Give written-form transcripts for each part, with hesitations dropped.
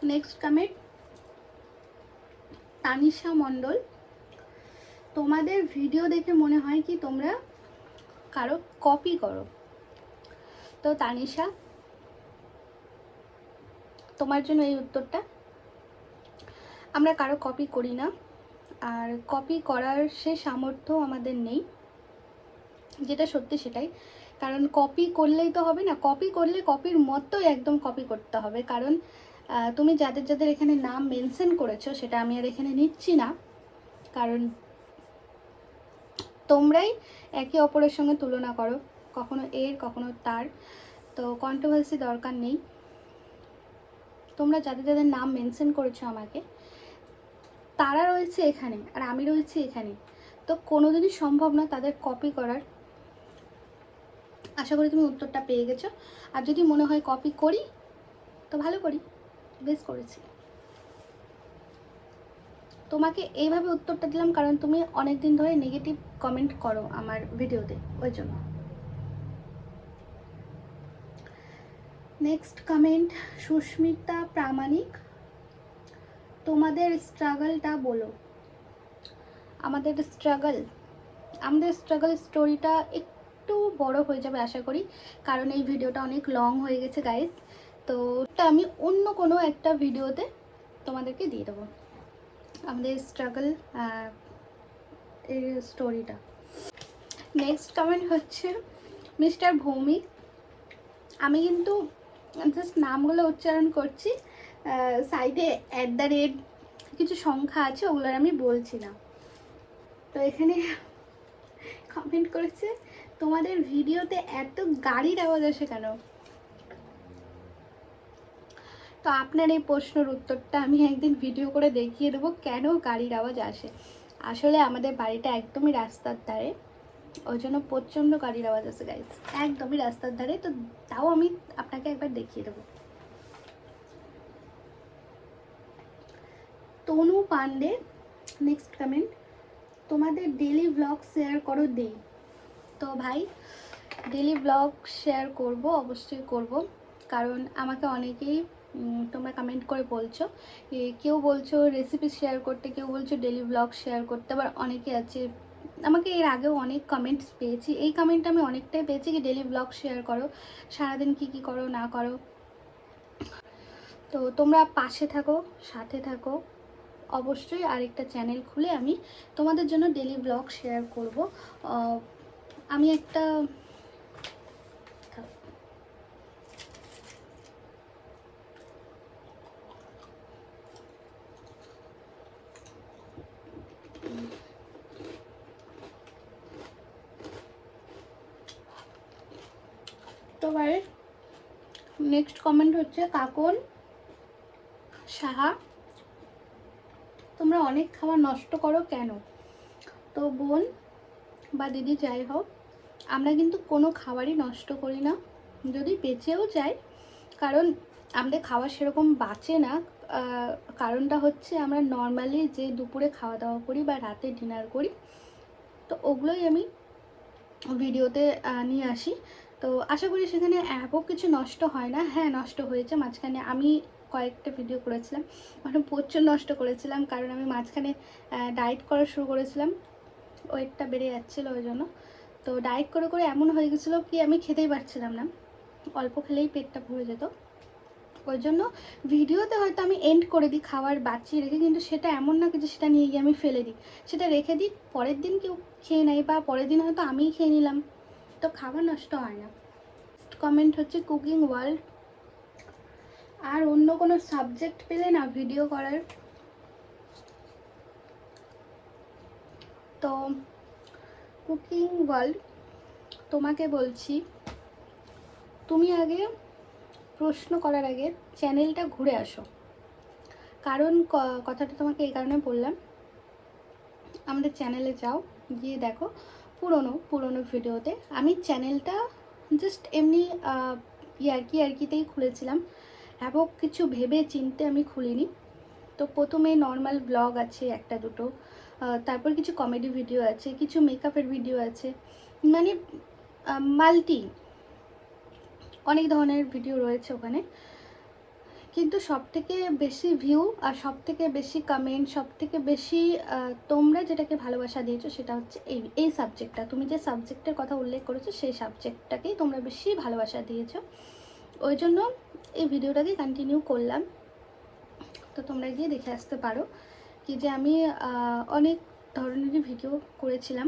Next comment Tanisha মণ্ডল, তোমাদের video দেখে মনে হয় কি তোমরা কারো কপি করো। তো তানিশা, তোমার জন্য এই উত্তরটা। আমরা কারো কপি করি না, আর কপি করার সে সামর্থ্য আমাদের নেই, যেটা সত্যি সেটাই। কারণ কপি করলেই তো হবে না, কপি করলে কপির মতোই একদম কপি করতে হবে। কারণ তুমি যাদের যাদের এখানে নাম মেনশন করেছো সেটা আমি আর এখানে নিচ্ছি না, কারণ তোমরাই একে অপরের সঙ্গে তুলনা করো, কখনো এর কখনো তার। তো কন্ট্রোভার্সি দরকার নেই। তোমরা যাদের যাদের নাম মেনশন করেছো আমাকে, তারা রয়েছে এখানে আর আমি রয়েছি এখানে, তো কোনোদিনই সম্ভব না তাদের কপি করার। আশা করি তুমি উত্তরটা পেয়ে গেছো। আর যদি মনে হয় কপি করি তো ভালো করি, বেশ করেছি। তোমাকে এইভাবে উত্তরটা দিলাম কারণ তুমি অনেক দিন ধরে নেগেটিভ কমেন্ট করো আমার ভিডিওতে, ওই জন্য। নেক্সট কমেন্ট সুস্মিতা প্রামাণিক, তোমাদের স্ট্রাগলটা বলো। আমাদের স্ট্রাগল স্টোরিটা একটু বড় হয়ে যাবে আশা করি, কারণ এই ভিডিওটা অনেক লং হয়ে গেছে গাইস। তো আমি অন্য কোনো একটা ভিডিওতে তোমাদেরকে দিয়ে দেবো আমাদের স্ট্রাগল এর স্টোরিটা। নেক্সট কমেন্ট হচ্ছে মিস্টার ভৌমিক, আমি কিন্তু জাস্ট নামগুলো উচ্চারণ করছি, সাইডে @ কিছু সংখ্যা আছে, ওগুলোর আমি বলছি না। তো এখানে কমেন্ট করেছে, তোমাদের ভিডিওতে এত গাড়ির আওয়াজ আসে কেন? তো আপনার এই প্রশ্নের উত্তরটা আমি একদিন ভিডিও করে দেখিয়ে দেবো কেন গাড়ির আওয়াজ আসে। আসলে আমাদের বাড়িটা একদমই রাস্তার ধারে, ওই জন্য প্রচণ্ড গাড়ির আওয়াজ আসে গাইস, একদমই রাস্তার ধারে। তো তাও আমি আপনাকে একবার দেখিয়ে দেবো। তনু পান্ডে, নেক্সট কমেন্ট, তোমাদের ডেলি ব্লগ শেয়ার করো দেই। তো ভাই, ডেলি ব্লগ শেয়ার করব, অবশ্যই করব, কারণ আমাকে অনেকেই তোমরা কমেন্ট করে বলছো, কেউ বলছো রেসিপি শেয়ার করতে, কেউ বলছো ডেলি ব্লগ শেয়ার করতে, আবার অনেকে আছে আমাকে এর আগেও অনেক কমেন্টস পেয়েছি, এই কমেন্ট আমি অনেকটাই পেয়েছি কি ডেলি ব্লগ শেয়ার করো, সারাদিন কী কী করো না করো। তো তোমরা পাশে থাকো, সাথে থাকো, অবশ্যই আরেকটা চ্যানেল খুলে আমি তোমাদের জন্য ডেলি ব্লগ শেয়ার করব। আমি একটা তোমার নেক্সট কমেন্ট হচ্ছে কাকন সাহা, তোমরা অনেক খাবার নষ্ট করো কেন? তো বোন বা দিদি যাই হোক, আমরা কিন্তু কোনো খাবারই নষ্ট করি না, যদি বেঁচেও যায়, কারণ আমাদের খাবার সেরকম বাঁচে না। কারণটা হচ্ছে আমরা নর্মালি যে দুপুরে খাওয়া দাওয়া করি বা রাতে ডিনার করি, তো ওগুলোই আমি ভিডিওতে নিয়ে আসি। তো আশা করি সেখানে এত কিছু নষ্ট হয় না। হ্যাঁ, নষ্ট হয়েছে মাঝখানে, আমি কয়েকটা ভিডিও করেছিলাম, মানে প্রচুর নষ্ট করেছিলাম, কারণ আমি মাঝখানে ডায়েট করা শুরু করেছিলাম, ওয়েটটা বেড়ে যাচ্ছিলো ওই জন্য। তো ডায়েট করে করে এমন হয়ে গেছিলো কি আমি খেতেই পারছিলাম না, অল্প খেলেই পেটটা ভরে যেত। ওই জন্য ভিডিওতে হয়তো আমি এন্ড করে দিই খাবার বাঁচিয়ে রেখে, কিন্তু সেটা এমন না যে সেটা নিয়ে গিয়ে আমি ফেলে দিই, সেটা রেখে দিই, পরের দিন কেউ খেয়ে নেয় বা পরের দিন হয়তো আমিই খেয়ে নিলাম, তো খাবার নষ্ট হয় না। কমেন্ট হচ্ছে কুকিং ওয়ার্ল্ড, আর অন্য কোনো সাবজেক্ট পেলে না ভিডিও করার। তো কুকিং ওয়ার্ল্ড, তোমাকে বলছি, তুমি আগে প্রশ্ন করার আগে চ্যানেলটা ঘুরে আসো। কারণ কথাটা তোমাকে এই কারণে বললাম, আমাদের চ্যানেলে যাও, গিয়ে দেখো পুরনো ভিডিওতে আমি চ্যানেলটা জাস্ট এমনি ইয়ার্কিতেই খুলেছিলাম, এবং কিছু ভেবে চিনতে আমি খুলিনি। তো প্রথমে নর্মাল ব্লগ আছে একটা দুটো, তারপর কিছু কমেডি ভিডিও আছে, কিছু মেকআপের ভিডিও আছে, মানে অনেক ধরনের ভিডিও রয়েছে ওখানে। কিন্তু সবথেকে বেশি ভিউ আর সবথেকে বেশি কমেন্ট, সবথেকে বেশি তোমরা যেটাকে ভালোবাসা দিয়েছো সেটা হচ্ছে এই সাবজেক্টটা। তুমি যে সাবজেক্টের কথা উল্লেখ করেছো সেই সাবজেক্টটাকেই তোমরা বেশি ভালোবাসা দিয়েছো, ওই জন্য এই ভিডিওটাকে কন্টিনিউ করলাম। তো তোমরা গিয়ে দেখে আসতে পারো কি যে আমি অনেক ধরনেরই ভিডিও করেছিলাম,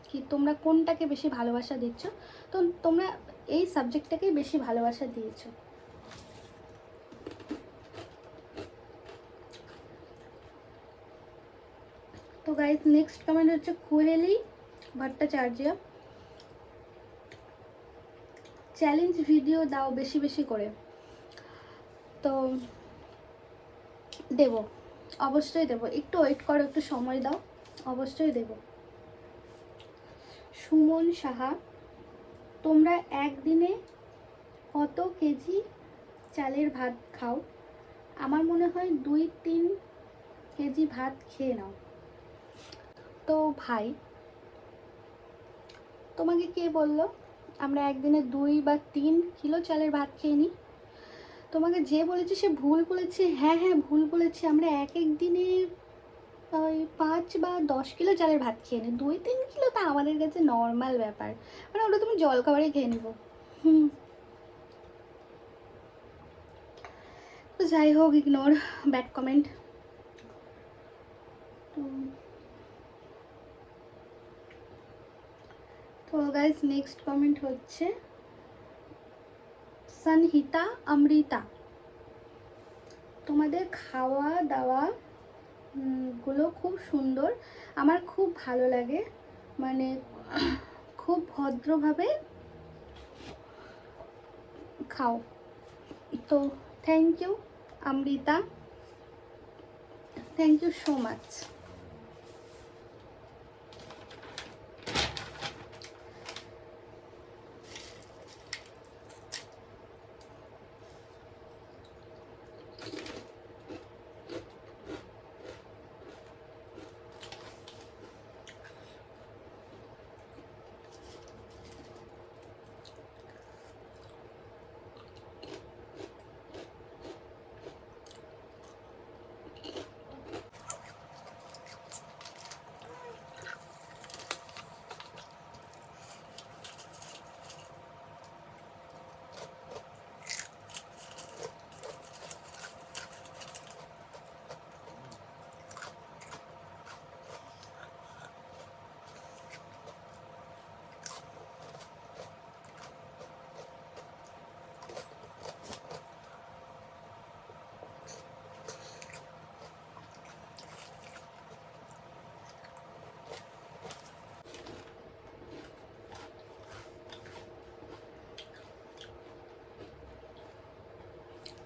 কি তোমরা কোনটাকে বেশি ভালোবাসা দিচ্ছ। তো তোমরা এই সাবজেক্টটাকেই বেশি ভালোবাসা দিয়েছো। তো গাইজ নেক্সট কমেন্ট হচ্ছে কুহেলি ভট্টাচার্য, চ্যালেঞ্জ ভিডিও দাও বেশি বেশি করে। তো দেব, অবশ্যই দেব, একটু ওয়েট করো, একটু সময় দাও, অবশ্যই দেব। সুমন সাহা, তোমরা একদিনে কত কেজি চালের ভাত খাও? আমার মনে হয় 2-3 কেজি ভাত খেয়ে নাও। তো ভাই, তোমাকে কে বললো আমরা একদিনে 2 বা 3 কিলো চালের ভাত খেয়ে নিই? তোমাকে যে বলেছে সে ভুল বলেছে। হ্যাঁ হ্যাঁ, ভুল বলেছে। আমরা এক এক দিনে ওই 5 বা 10 কিলো চালের ভাত খেয়ে নিই। 2-3 কিলো তা আমাদের কাছে নর্মাল ব্যাপার, মানে ওটা তুমি জল খাবারে খেয়ে নেবো। তো যাই হোক, ইগনোর ব্যাড কমেন্ট। তো গাইস নেক্সট কমেন্ট হচ্ছে সনহিতা অমৃতা, তোমাদের খাওয়া দাওয়া গুলো খুব সুন্দর, আমার খুব ভালো লাগে, মানে খুব ভদ্রভাবে খাও। তো thank you Amrita, thank you so much.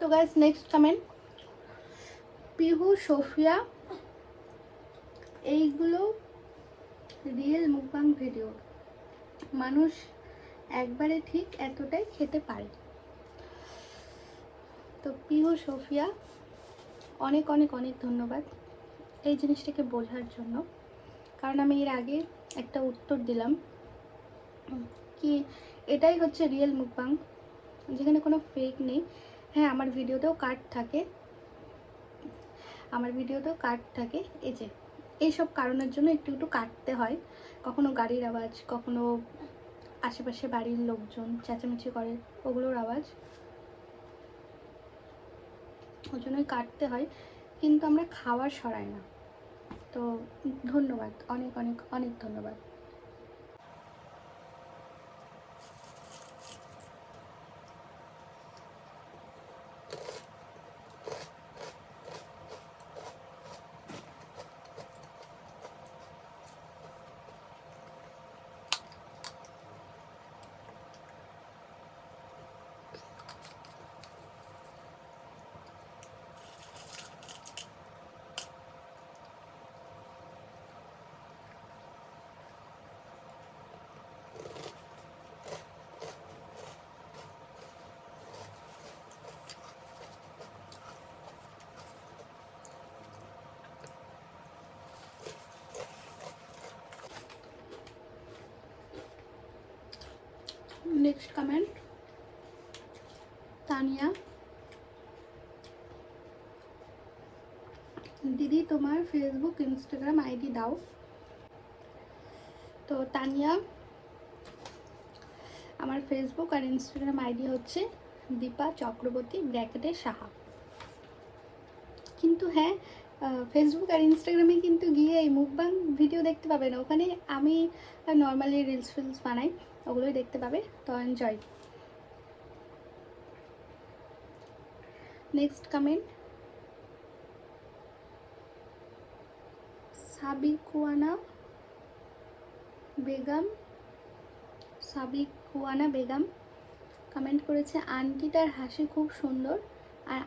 তো guys next comment Pihu Sofia, এইগুলো রিয়েল মুকবাং ভিডিও, মানুষ একবারে ঠিক এতটাই খেতে পারে। তো পিহু সোফিয়া, অনেক অনেক অনেক ধন্যবাদ এই জিনিসটাকে বোঝার জন্য, কারণ আমি এর আগে একটা উত্তর দিলাম কি এটাই হচ্ছে রিয়েল মুকবাং, যেখানে কোনো ফেক নেই। হ্যাঁ, আমার ভিডিওতেও কাট থাকে, এই যে এইসব কারণের জন্য একটু একটু কাটতে হয়, কখনো গাড়ির আওয়াজ, কখনো আশেপাশে বাড়ির লোকজন চেঁচামেচি করে ওগুলোর আওয়াজ, ওই জন্যই কাটতে হয়, কিন্তু আমরা খাওয়ার সরাই না। তো ধন্যবাদ, অনেক অনেক অনেক ধন্যবাদ। নেক্সট কমেন্ট তানিয়া, দিদি তোমার ফেসবুক ইনস্টাগ্রাম আইডি দাও। তো তানিয়া, আমার ফেসবুক আর ইনস্টাগ্রাম আইডি হচ্ছে দীপা চক্রবর্তী ব্র্যাকেটে সাহা। কিন্তু হ্যাঁ, ফেসবুক আর ইনস্টাগ্রামে কিন্তু গিয়ে এই মুকবাং ভিডিও দেখতে পাবে না, ওখানে আমি নর্মালি রিলস ফিলস বানাই, ওগুলোই দেখতে পাবে। তো এনজয়। নেক্সট কমেন্ট, সাবিকুয়ানা বেগম কমেন্ট করেছে, আন্টিটার হাসি খুব সুন্দর, আর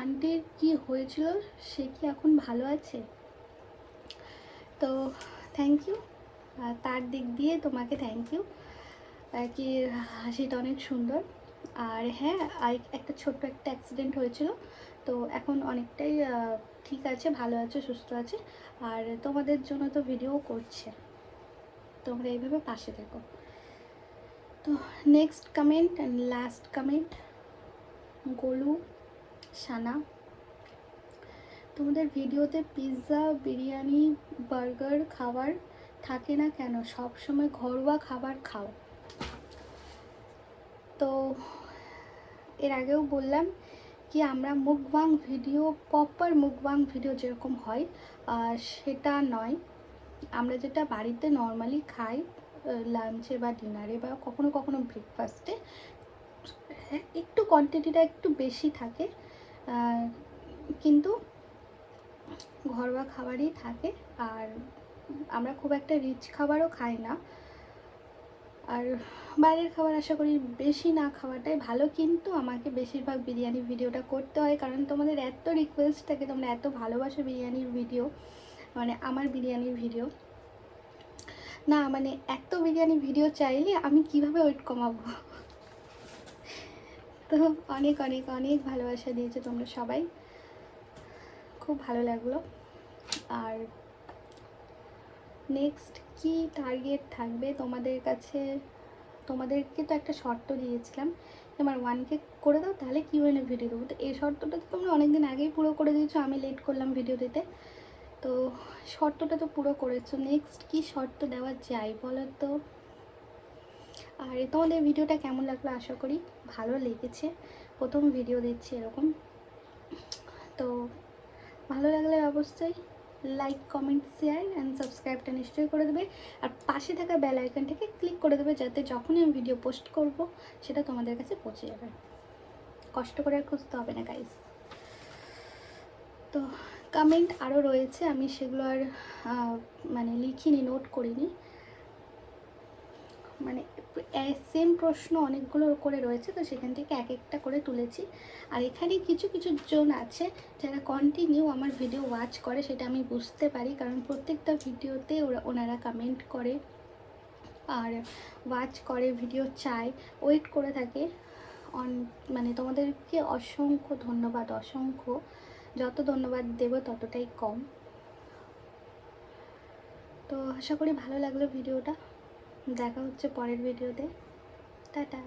আন্টির কি হয়েছিল, সে কি এখন ভালো আছে? তো থ্যাংক ইউ, তার দিক দিয়ে তোমাকে থ্যাংক ইউ, কি হাসিটা অনেক সুন্দর। আর হ্যাঁ, একটা ছোট্ট একটা অ্যাক্সিডেন্ট হয়েছিল, তো এখন অনেকটাই ঠিক আছে, ভালো আছে, সুস্থ আছে। আর তোমাদের জন্য তো ভিডিও করছে, তোমরা এইভাবে পাশে থেকো। তো next comment and last comment, Golu Sana, তোমাদের ভিডিওতে পিৎজা বিরিয়ানি বার্গার খাবার থাকে না কেন, সব সময় ঘরোয়া খাবার খাও? তো এর আগেও বললাম কি আমরা মুকবাং ভিডিও, প্রপার মুকবাং ভিডিও যেরকম হয় সেটা নয়। আমরা যেটা বাড়িতে নর্মালি খাই লাঞ্চে বা ডিনারে বা কখনো কখনো ব্রেকফাস্টে, একটু কোয়ান্টিটিটা একটু বেশি থাকে, কিন্তু ঘরোয়া খাবারই থাকে। আর আমরা খুব একটা রিচ খাবারও খাই না, আর বাইরের খাবার আশা করি বেশি না খাওয়াটাই ভালো। কিন্তু আমাকে বেশিরভাগ বিরিয়ানির ভিডিওটা করতে হয়, কারণ তোমাদের এত রিকোয়েস্ট থাকে, তোমরা এত ভালোবাসো বিরিয়ানির ভিডিও, মানে আমার বিরিয়ানির ভিডিও না, মানে এত বিরিয়ানি ভিডিও চাইলে আমি কিভাবে ওয়েট কমাবো। তো অনেক অনেক অনেক ভালোবাসা দিয়েছে তোমরা সবাই, খুব ভালো লাগলো। আর নেক্সট কি টার্গেট থাকবে তোমাদের কাছে? তোমাদেরকে তো একটা শর্ত দিয়েছিলাম, আমার 1K করে দাও, তাহলে Q&A ভিডিও দেবো। তো এই শর্তটা তো তোমরা অনেকদিন আগেই পুরো করে দিয়েছো, আমি লেট করলাম ভিডিও দিতে, তো শর্তটা তো পুরো করেছো। নেক্সট কি শর্ত দেওয়া যায় বলো তো? আর তোমাদের ভিডিওটা কেমন লাগলো? আশা করি ভালো লেগেছে, প্রথম ভিডিও দিচ্ছি এরকম। তো ভালো লাগলে অবশ্যই লাইক কমেন্ট শেয়ার অ্যান্ড সাবস্ক্রাইবটা নিশ্চয়ই করে দেবে, আর পাশে থাকা বেল আইকনটাকে ক্লিক করে দেবে, যাতে যখনই আমি ভিডিও পোস্ট করব সেটা তোমাদের কাছে পৌঁছে যাবে। কষ্ট করে আর খুঁজতে হবে না গাইস। তো কমেন্ট আরও রয়েছে, আমি সেগুলো আর মানে লিখিনি, নোট করিনি, মানে সেম প্রশ্ন অনেকগুলো করে রয়েছে, তো সেখান থেকে এক একটা করে তুলেছি। আর এখানে কিছু কিছু জন আছে যারা কন্টিনিউ আমার ভিডিও ওয়াচ করে, সেটা আমি বুঝতে পারি, কারণ প্রত্যেকটা ভিডিওতে ওনারা কমেন্ট করে আর ওয়াচ করে, ভিডিও চায়, ওয়েট করে থাকে। মানে তোমাদেরকে অসংখ্য ধন্যবাদ, অসংখ্য, যত ধন্যবাদ দেবো ততটাই কম। তো আশা করি ভালো লাগলো ভিডিওটা, দেখা হচ্ছে পরের ভিডিওতে, টাটা।